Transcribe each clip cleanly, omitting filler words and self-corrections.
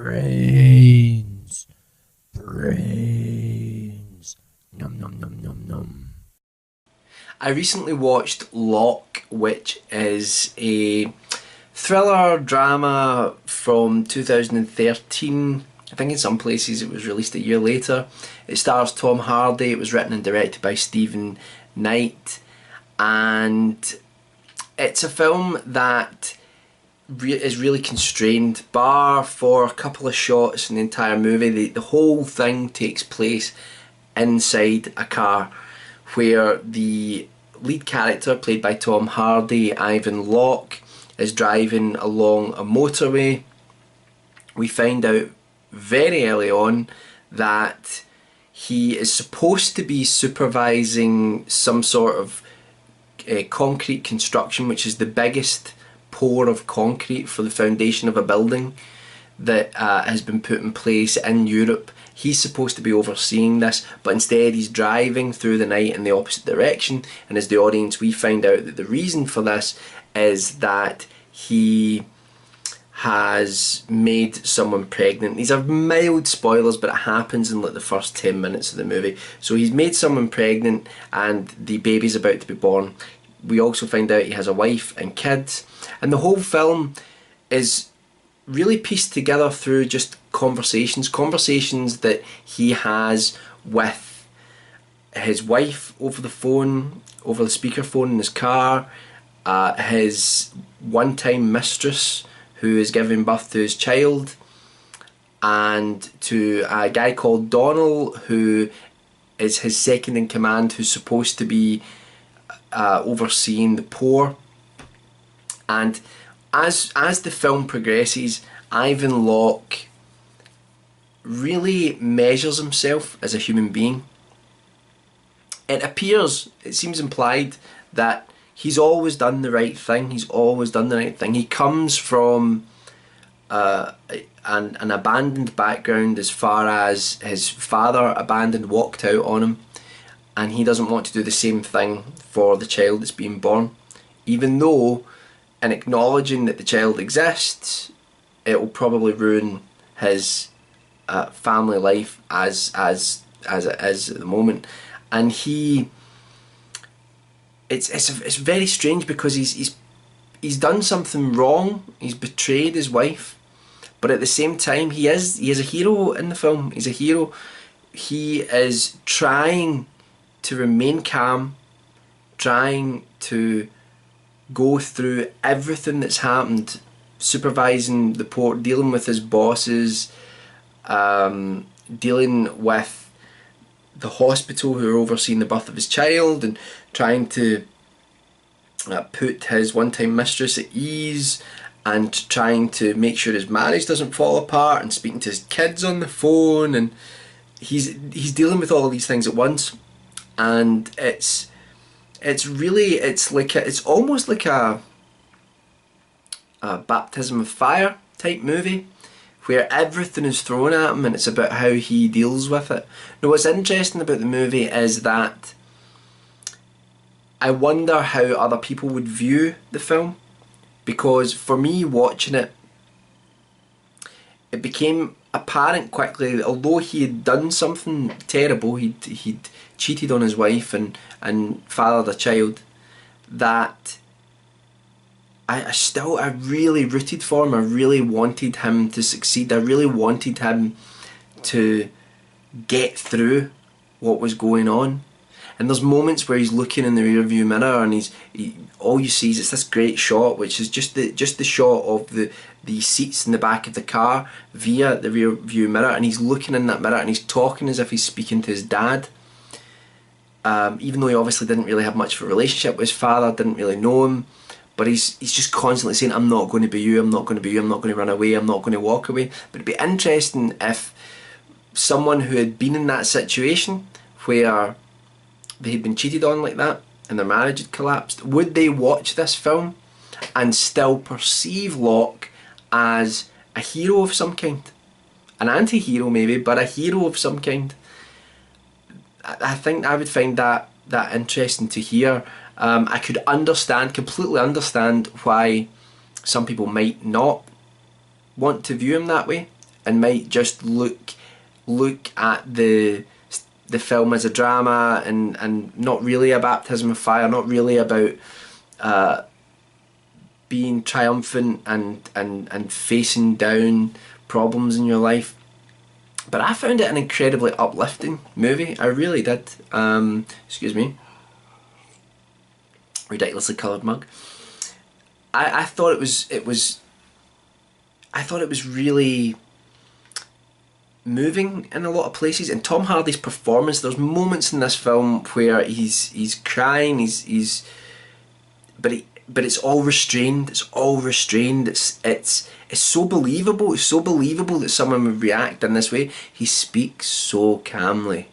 Brains. Brains. Num num num num num. I recently watched Locke, which is a thriller drama from 2013. I think in some places it was released a year later. It stars Tom Hardy. It was written and directed by Stephen Knight, and it's a film that is really constrained, bar for a couple of shots in the entire movie. The whole thing takes place inside a car, where the lead character, played by Tom Hardy, Ivan Locke, is driving along a motorway. We find out very early on that he is supposed to be supervising some sort of concrete construction, which is the biggest pour of concrete for the foundation of a building that has been put in place in Europe. He's supposed to be overseeing this, but instead he's driving through the night in the opposite direction, and as the audience we find out that the reason for this is that he has made someone pregnant. These are mild spoilers, but it happens in like the first 10 minutes of the movie. So he's made someone pregnant and the baby's about to be born. We also find out he has a wife and kids, and the whole film is really pieced together through just conversations that he has with his wife over the phone, over the speakerphone in his car, his one-time mistress who is giving birth to his child, and to a guy called Donald who is his second in command, who's supposed to be overseeing the poor. And as the film progresses, Ivan Locke really measures himself as a human being. It appears, it seems implied, that he's always done the right thing. He's always done the right thing. He comes from an abandoned background, as far as his father walked out on him, and he doesn't want to do the same thing for the child that's being born, even though in acknowledging that the child exists, it will probably ruin his family life as it is at the moment. And it's very strange, because he's done something wrong. He's betrayed his wife, but at the same time he is a hero in the film. He's a hero. He is trying to remain calm, trying to go through everything that's happened, supervising the port, dealing with his bosses, dealing with the hospital who are overseeing the birth of his child, and trying to put his one-time mistress at ease, and trying to make sure his marriage doesn't fall apart, and speaking to his kids on the phone, and he's dealing with all of these things at once. And it's almost like a baptism of fire type movie, where everything is thrown at him and it's about how he deals with it. Now, what's interesting about the movie is that I wonder how other people would view the film, because for me, watching it, it became apparent quickly that although he had done something terrible, he'd cheated on his wife and fathered a child, that I really rooted for him. I really wanted him to succeed. I really wanted him to get through what was going on. And there's moments where he's looking in the rear view mirror, and all you see is this great shot, which is just the shot of the seats in the back of the car via the rear view mirror, and he's looking in that mirror and he's talking as if he's speaking to his dad. Even though he obviously didn't really have much of a relationship with his father, didn't really know him, but he's just constantly saying, "I'm not going to be you, I'm not going to be you, I'm not going to run away, I'm not going to walk away." But it'd be interesting if someone who had been in that situation where they had been cheated on like that and their marriage had collapsed, would they watch this film and still perceive Locke as a hero of some kind? An anti-hero maybe, but a hero of some kind. I think I would find that interesting to hear. I could completely understand why some people might not want to view him that way, and might just look at the film as a drama and not really a baptism of fire, not really about being triumphant and facing down problems in your life. But I found it an incredibly uplifting movie. I really did. Excuse me. Ridiculously coloured mug. I thought it was really moving in a lot of places, and Tom Hardy's performance, there's moments in this film where he's crying, but it's all restrained. It's so believable. It's so believable that someone would react in this way. He speaks so calmly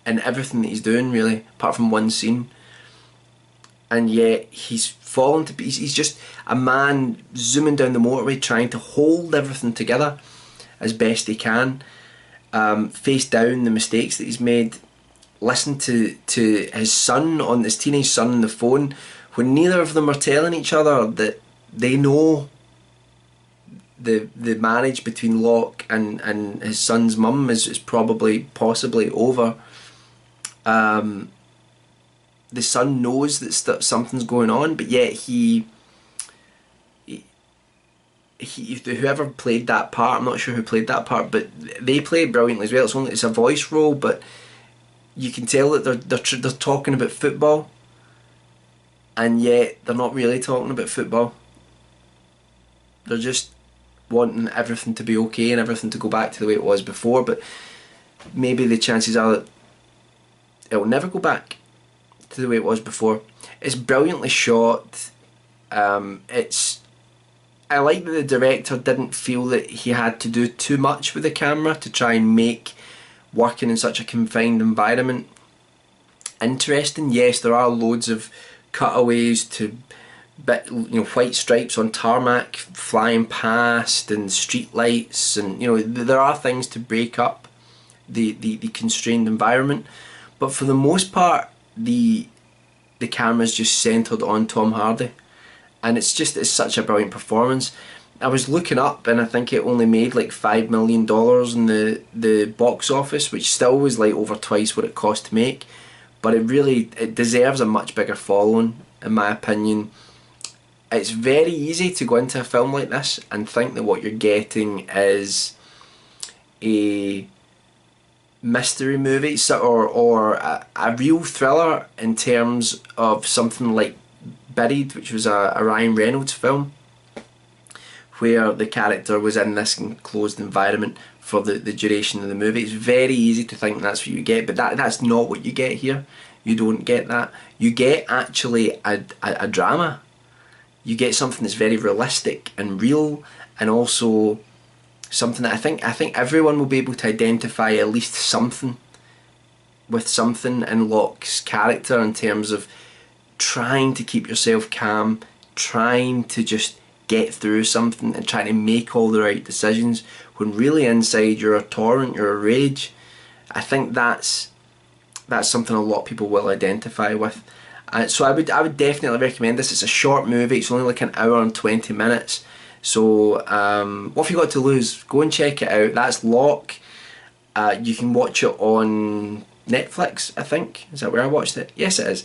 in everything that he's doing, really, apart from one scene. And yet he's fallen to pieces. He's just a man zooming down the motorway, trying to hold everything together as best he can, face down the mistakes that he's made, listen to his son, his teenage son on the phone, when neither of them are telling each other that they know the marriage between Locke and his son's mum is possibly over. The son knows that something's going on, but yet he whoever played that part, I'm not sure who played that part, but they play it brilliantly as well. It's a voice role, but you can tell that they're talking about football, and yet they're not really talking about football. They're just wanting everything to be okay and everything to go back to the way it was before, but maybe the chances are that it will never go back to the way it was before. It's brilliantly shot. I like that the director didn't feel that he had to do too much with the camera to try and make working in such a confined environment interesting. Yes, there are loads of cutaways to white stripes on tarmac flying past and street lights, and there are things to break up the constrained environment, but for the most part the camera's just centred on Tom Hardy, and it's such a brilliant performance. I was looking up, and I think it only made like $5 million in the box office, which still was like over twice what it cost to make, but it deserves a much bigger following, in my opinion. It's very easy to go into a film like this and think that what you're getting is a mystery movie or a real thriller, in terms of something like Buried, which was a Ryan Reynolds film, where the character was in this enclosed environment for the duration of the movie. It's very easy to think that's what you get, but that's not what you get here. You don't get that. You get actually a drama. You get something that's very realistic and real, and also something that I think everyone will be able to identify at least something in Locke's character, in terms of trying to keep yourself calm, trying to just get through something and trying to make all the right decisions when really inside you're a torrent, you're a rage. I think that's something a lot of people will identify with. So I would definitely recommend this. It's a short movie. It's only like an hour and 20 minutes. So what have you got to lose? Go and check it out. That's Locke. You can watch it on Netflix, I think. Is that where I watched it? Yes, it is.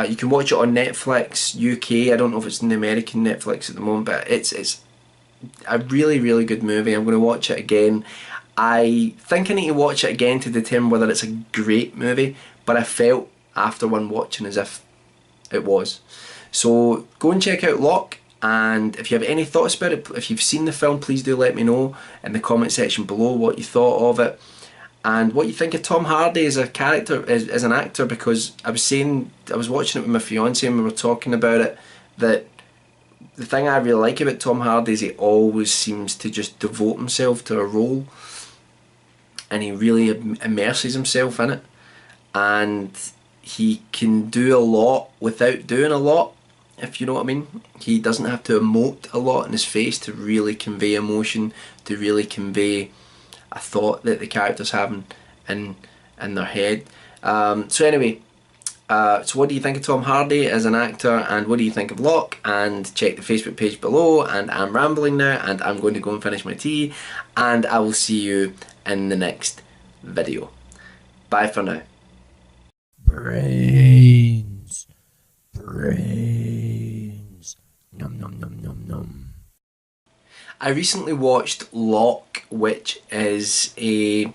You can watch it on Netflix UK. I don't know if it's in the American Netflix at the moment, but it's a really, really good movie. I'm going to watch it again. I think I need to watch it again to determine whether it's a great movie, but I felt after one watching as if it was. So go and check out Locke, and if you have any thoughts about it, if you've seen the film, please do let me know in the comment section below what you thought of it and what you think of Tom Hardy as a character, as an actor, because I was watching it with my fiance and we were talking about it, that the thing I really like about Tom Hardy is he always seems to just devote himself to a role, and he really immerses himself in it, and he can do a lot without doing a lot, if you know what I mean. He doesn't have to emote a lot in his face to really convey emotion, to really convey a thought that the character's having in their head. So anyway, So what do you think of Tom Hardy as an actor, and what do you think of Locke? And check the Facebook page below. And I'm rambling now, and I'm going to go and finish my tea, and I will see you in the next video. Bye for now. Brains. Brains. Num num num num num. I recently watched Locke, which is a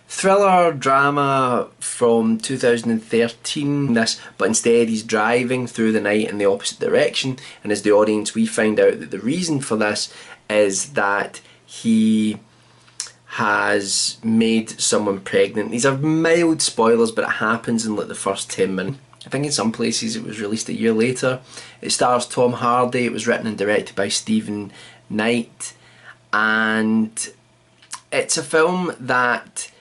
thriller drama from 2013, but instead he's driving through the night in the opposite direction, and as the audience we find out that the reason for this is that he has made someone pregnant. These are mild spoilers, but it happens in like the first 10 minutes. I think in some places it was released a year later. It stars Tom Hardy. It was written and directed by Stephen Knight, and it's a film that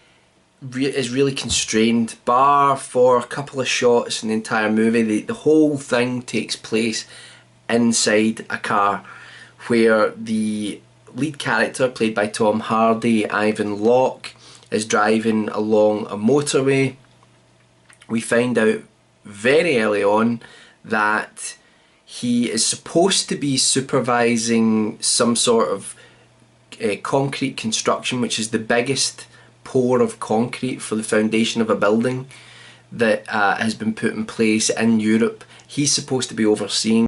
is really constrained, bar for a couple of shots in the entire movie. The whole thing takes place inside a car, where the lead character, played by Tom Hardy, Ivan Locke, is driving along a motorway. We find out very early on that he is supposed to be supervising some sort of concrete construction, which is the biggest pour of concrete for the foundation of a building that has been put in place in Europe. He's supposed to be overseeing